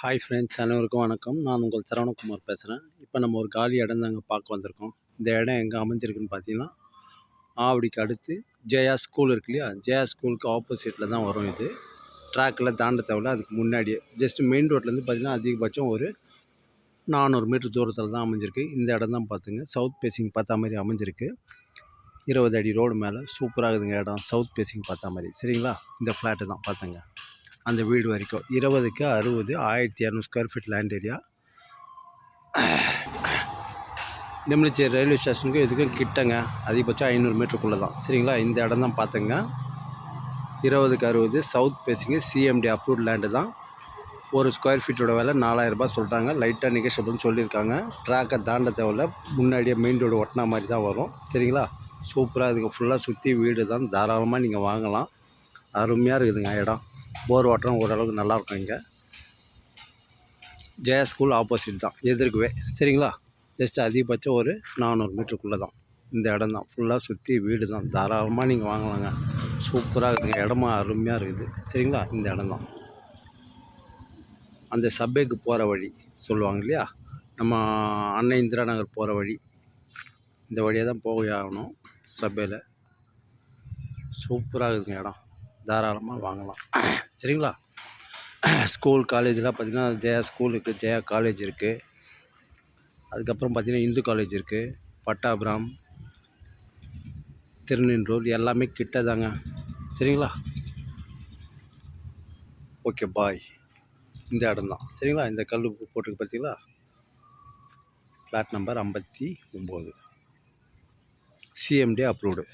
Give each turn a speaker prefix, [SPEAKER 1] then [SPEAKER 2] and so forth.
[SPEAKER 1] Hi friends, அனைவருக்கும் வணக்கம். நான் உங்கள் சரவணகுமார் பேசுகிறேன். இப்போ நம்ம ஒரு காலி இடம் தாங்க பார்க்க வந்திருக்கோம். இந்த இடம் எங்கே அமைஞ்சிருக்குன்னு பார்த்தீங்கன்னா, ஆவடிக்கு அடுத்து ஜெயா ஸ்கூல் இருக்கு இல்லையா? ஜெயா ஸ்கூலுக்கு ஆப்போசிட்டில் தான் வரும் இது. ட்ராக்கில் தாண்ட தேவையில்ல, அதுக்கு முன்னாடியே ஜஸ்ட் மெயின் ரோட்லேருந்து பார்த்தீங்கன்னா அதிகபட்சம் ஒரு 400 மீட்டர் தூரத்தில் தான் அமைஞ்சிருக்கு. இந்த இடம் தான் பார்த்துங்க, சவுத் ஃபேஸிங் பார்த்தா மாதிரி அமைஞ்சிருக்கு. 20 அடி ரோடு மேலே சூப்பராக இருக்குதுங்க இடம், சவுத் ஃபேஸிங் பார்த்தா மாதிரி. சரிங்களா? இந்த ஃப்ளாட்டு தான் பார்த்துங்க. அந்த வீடு வரைக்கும் 20க்கு 60, 1200 square feet land area. Nemilicheri railway ஸ்டேஷனுக்கு இதுக்கும் கிட்டங்க, அதிகபட்சம் 500 மீட்டருக்குள்ளே தான். சரிங்களா? இந்த இடம் தான் பார்த்துங்க. 20க்கு 60 south facing, CMD approved land தான். ஒரு ஸ்கொயர் ஃபீட்டோட விலை 4000 ரூபாய் சொல்கிறாங்க. லைட்டாக நெகோஷியபிள்னு சொல்லியிருக்காங்க. ட்ராக்கை தாண்ட தேவையில்ல, முன்னாடியே மெயின் ரோடு ஒட்டினா மாதிரி தான் வரும். சரிங்களா? சூப்பராக இதுக்கு ஃபுல்லாக சுற்றி வீடு தான், தாராளமாக நீங்கள் வாங்கலாம். அருமையாக இருக்குதுங்க இடம். போர் வாட்டரும் ஓரளவுக்கு நல்லாயிருக்கும். இங்கே ஜெயா ஸ்கூல் ஆப்போசிட் தான், எதிர்க்கவே. சரிங்களா? ஜஸ்ட் அதிகபட்சம் ஒரு 400 மீட்டருக்குள்ளே தான் இந்த இடம் தான். ஃபுல்லாக சுற்றி வீடு தான், தாராளமாக நீங்கள் வாங்கலாங்க. சூப்பராக இருக்குதுங்க, இடமா அருமையாக இருக்குது. சரிங்களா? இந்த இடம் தான் அந்த சப்பேக்கு போகிற வழி சொல்லுவாங்க இல்லையா, நம்ம அன்னை இந்திரா நகர் போகிற வழி. இந்த வழியாக தான் போய் ஆகணும் சப்பேயில். சூப்பராக இருக்குதுங்க இடம், தாராளமாக வாங்கலாம். சரிங்களா? ஸ்கூல் காலேஜெலாம் பார்த்திங்கன்னா ஜெயா ஸ்கூல் இருக்குது, ஜெயா காலேஜ் இருக்குது. அதுக்கப்புறம் பார்த்திங்கன்னா இந்து காலேஜ் இருக்குது, பட்டாபிராம், திருநின்றூர் எல்லாமே கிட்ட தாங்க. சரிங்களா? Okay bye. இந்த இடம் தான். சரிங்களா? இந்த கல் போட்டுக்கு பார்த்தீங்களா, ஃப்ளாட் நம்பர் 59, சிஎம்டி அப்ரூவ்டு.